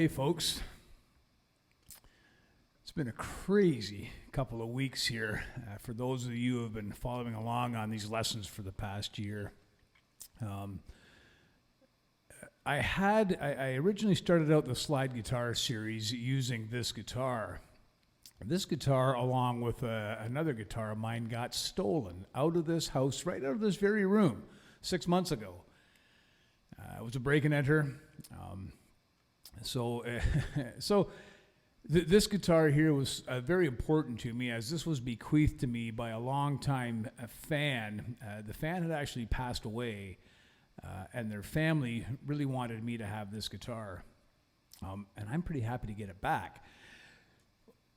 Hey folks, it's been a crazy couple of weeks here. For those of you who have been following along on these lessons for the past year, I originally started out the slide guitar series using this guitar. This guitar, along with another guitar of mine, got stolen out of this house, right out of this very room, 6 months ago. It was a break and enter. This guitar here was very important to me, as this was bequeathed to me by a longtime fan. The fan had actually passed away, and their family really wanted me to have this guitar. And I'm pretty happy to get it back.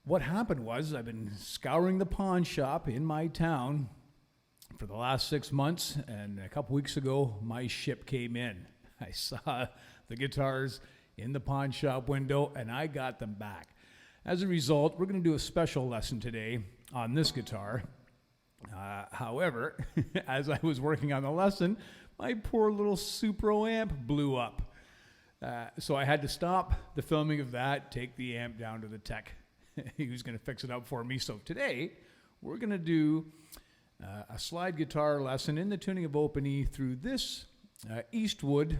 What happened was, I've been scouring the pawn shop in my town for the last 6 months, and a couple weeks ago, my ship came in. I saw the guitars in the pawn shop window, and I got them back. As a result, we're going to do a special lesson today on this guitar. However, as I was working on the lesson, my poor little Supro amp blew up. So I had to stop the filming of that, take the amp down to the tech. He was going to fix it up for me. So today, we're going to do a slide guitar lesson in the tuning of open E through this Eastwood,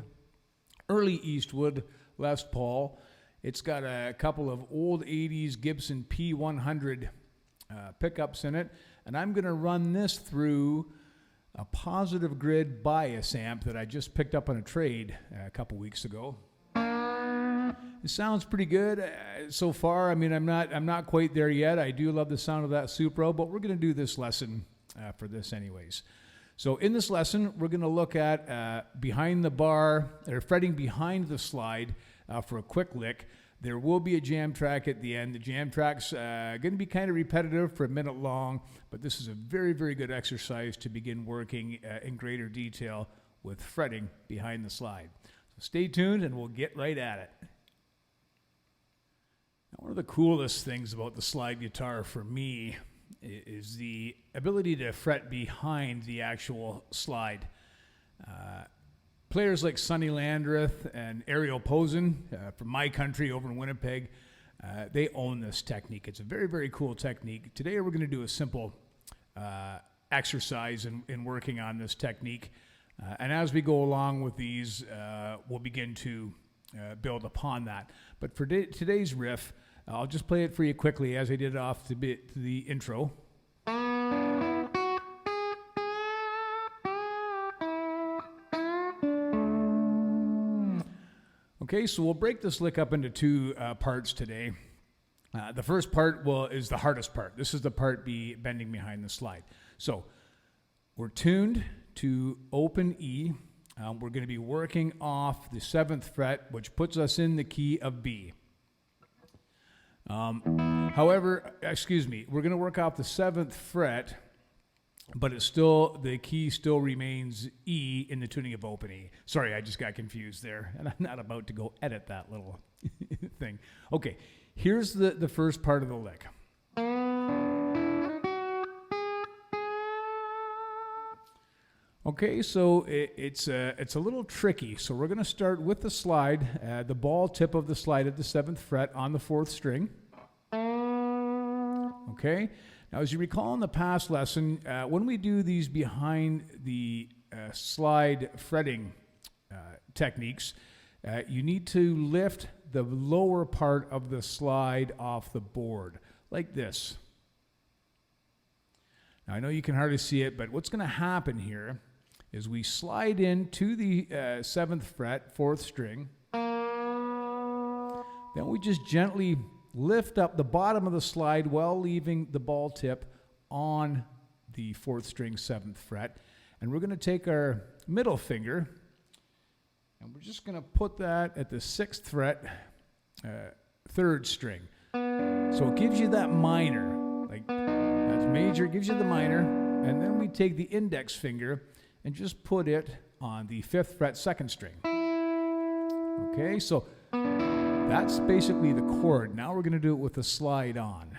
early Eastwood Les Paul. It's got a couple of old 80s Gibson P100 pickups in it, and I'm going to run this through a positive grid bias amp that I just picked up on a trade a couple weeks ago. It sounds pretty good so far. I mean, I'm not quite there yet. I do love the sound of that Supro, but we're going to do this lesson for this anyways. So in this lesson, we're going to look at behind the bar, or fretting behind the slide for a quick lick. There will be a jam track at the end. The jam track's going to be kind of repetitive for a minute long, but this is a very, very good exercise to begin working in greater detail with fretting behind the slide. So stay tuned and we'll get right at it. Now, one of the coolest things about the slide guitar for me is the ability to fret behind the actual slide. Players like Sonny Landreth and Ariel Posen from my country over in Winnipeg, they own this technique. It's a very, very cool technique. Today we're going to do a simple exercise in working on this technique. And as we go along with these, we'll begin to build upon that. But for today's riff, I'll just play it for you quickly as I did off the intro. Okay, so we'll break this lick up into two parts today. The first part is the hardest part. This is the part bending behind the slide. So we're tuned to open E. We're going to be working off the 7th fret, which puts us in the key of B. However, we're going to work off the 7th fret, but the key still remains E in the tuning of open E. Sorry, I just got confused there, and I'm not about to go edit that little thing. Okay, here's the first part of the lick. Okay, so it's a little tricky. So we're going to start with the slide, the ball tip of the slide at the 7th fret on the 4th string. Okay, now as you recall in the past lesson, when we do these behind the slide fretting techniques, you need to lift the lower part of the slide off the board, like this. Now I know you can hardly see it, but what's going to happen here is we slide into the 7th fret, 4th string. Then we just gently lift up the bottom of the slide while leaving the ball tip on the 4th string, 7th fret. And we're going to take our middle finger and we're just going to put that at the 6th fret, 3rd string. So it gives you that minor, like that's major, it gives you the minor, and then we take the index finger and just put it on the 5th fret, 2nd string. Okay, so that's basically the chord. Now we're going to do it with the slide on.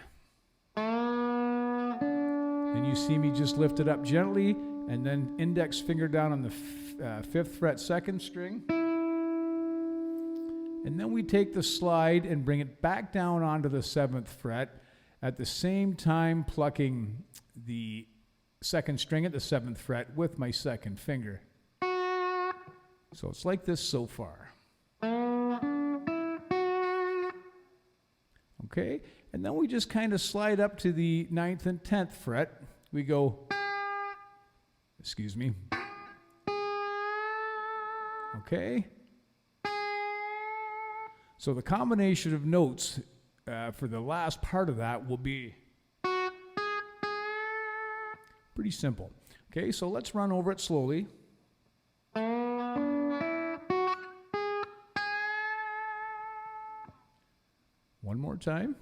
And you see me just lift it up gently, and then index finger down on the 5th fret, 2nd string. And then we take the slide and bring it back down onto the 7th fret, at the same time plucking the 2nd string at the 7th fret with my 2nd finger. So it's like this so far. Okay, and then we just kind of slide up to the 9th and 10th fret. We go, excuse me. Okay. So the combination of notes for the last part of that will be pretty simple. Okay, so let's run over it slowly. One more time.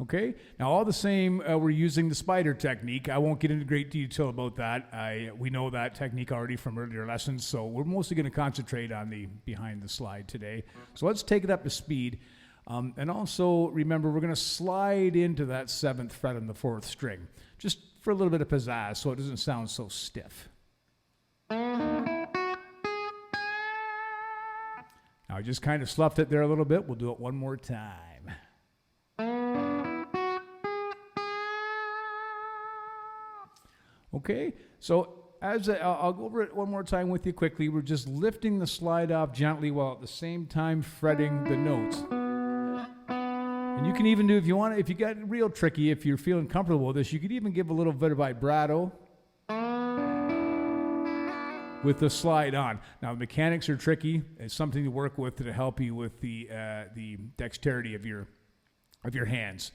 Okay, now all the same, we're using the spider technique. I won't get into great detail about that. We know that technique already from earlier lessons, so we're mostly going to concentrate on the behind the slide today. So let's take it up to speed. And also, remember, we're going to slide into that 7th fret on the 4th string, just for a little bit of pizzazz so it doesn't sound so stiff. Now, I just kind of sloughed it there a little bit. We'll do it one more time. Okay, so I'll go over it one more time with you quickly. We're just lifting the slide off gently while at the same time fretting the notes. And you can even do, if you want, if you get real tricky, if you're feeling comfortable with this, you could even give a little bit of vibrato with the slide on. Now, the mechanics are tricky. It's something to work with to help you with the dexterity of your hands.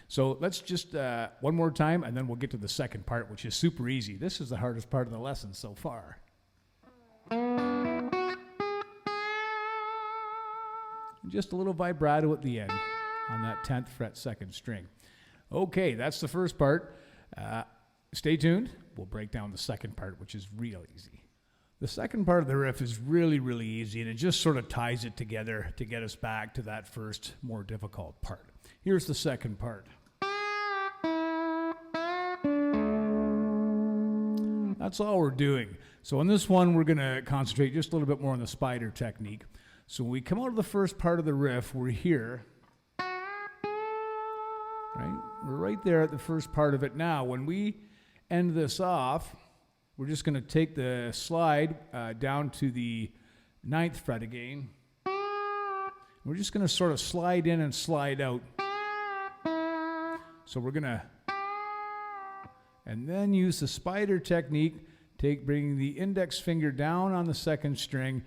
So let's just one more time, and then we'll get to the second part, which is super easy. This is the hardest part of the lesson so far. And just a little vibrato at the end on that 10th fret 2nd string. Okay, that's the first part. Stay tuned. We'll break down the second part, which is real easy. The second part of the riff is really, really easy, and it just sort of ties it together to get us back to that first, more difficult part. Here's the second part. That's all we're doing. So on this one, we're going to concentrate just a little bit more on the spider technique. So when we come out of the first part of the riff, we're here. Right? We're right there at the first part of it now. When we end this off, we're just going to take the slide down to the 9th fret again. We're just going to sort of slide in and slide out. So we're going to, and then use the spider technique, bringing the index finger down on the 2nd string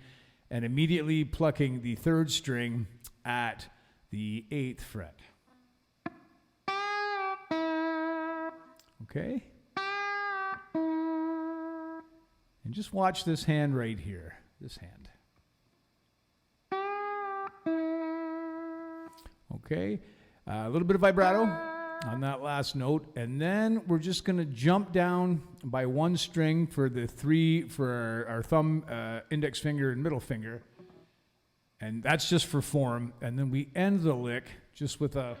and immediately plucking the 3rd string at the 8th fret. Okay? And just watch this hand right here, this hand. Okay, a little bit of vibrato on that last note, and then we're just going to jump down by 1 string for the 3 for our thumb, index finger, and middle finger, and that's just for form. And then we end the lick just with a.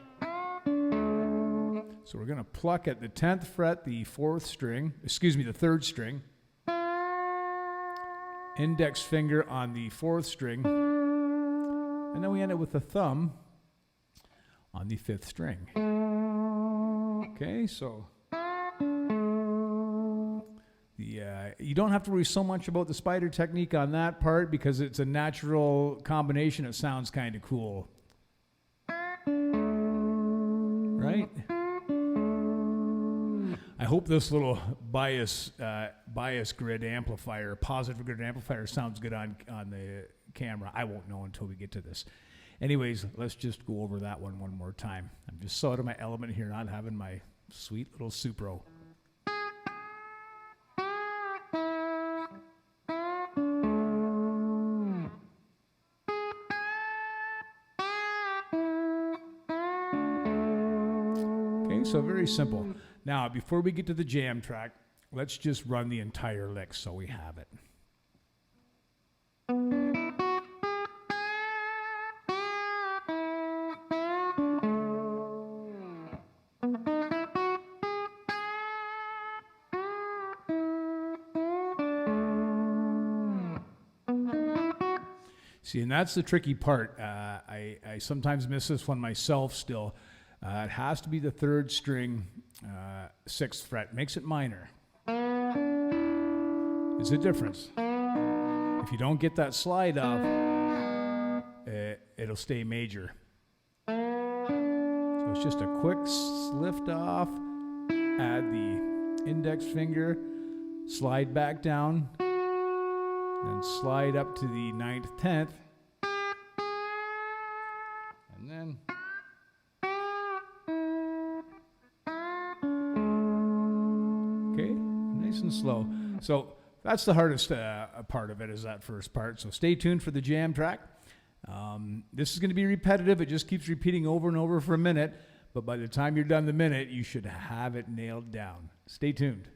So we're going to pluck at the 10th fret, the 4th string, the 3rd string, index finger on the 4th string, and then we end it with the thumb on the 5th string. Okay, so you don't have to worry so much about the spider technique on that part because it's a natural combination. It sounds kind of cool. Right? I hope this little bias grid amplifier, positive grid amplifier, sounds good on the camera. I won't know until we get to this. Anyways, let's just go over that one more time. I'm just so out of my element here, not having my sweet little Supro. Okay, so very simple. Now, before we get to the jam track, let's just run the entire lick so we have it. See, and that's the tricky part. I sometimes miss this one myself still. It has to be the 3rd string, 6th fret. Makes it minor. It's a difference. If you don't get that slide off, it'll stay major. So it's just a quick lift off, add the index finger, slide back down, and slide up to the 9th, 10th, and then okay, nice and slow. So that's the hardest part of it, is that first part. So stay tuned for the jam track. This is going to be repetitive. It just keeps repeating over and over for a minute, but by the time you're done the minute, you should have it nailed down. Stay tuned.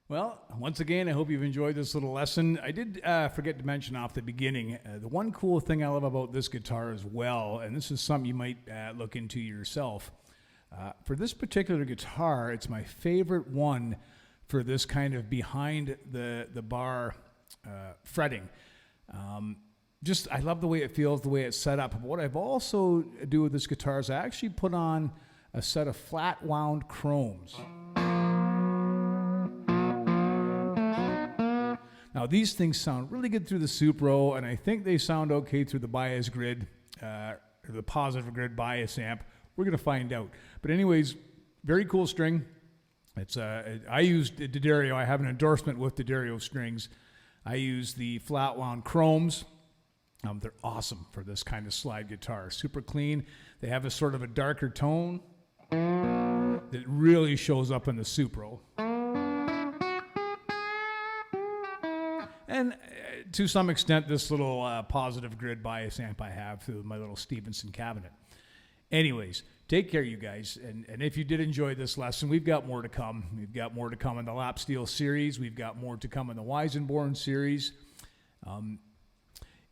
Well, once again, I hope you've enjoyed this little lesson. I did forget to mention off the beginning, the one cool thing I love about this guitar as well, and this is something you might look into yourself. For this particular guitar, it's my favorite one for this kind of behind the bar fretting. I love the way it feels, the way it's set up. But what I've also do with this guitar is I actually put on a set of flat wound chromes. Now, these things sound really good through the Supro, and I think they sound okay through the bias grid, or the positive grid bias amp. We're going to find out. But anyways, very cool string. I used D'Addario. I have an endorsement with D'Addario strings. I use the flat wound chromes. They're awesome for this kind of slide guitar. Super clean. They have a sort of a darker tone that really shows up in the Supro. And to some extent, this little positive grid bias amp I have through my little Stevenson cabinet. Anyways, take care, you guys. And if you did enjoy this lesson, we've got more to come. We've got more to come in the Lap Steel series. We've got more to come in the Weisenborn series.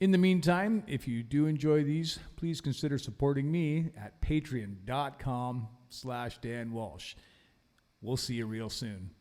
In the meantime, if you do enjoy these, please consider supporting me at patreon.com/Dan Walsh. We'll see you real soon.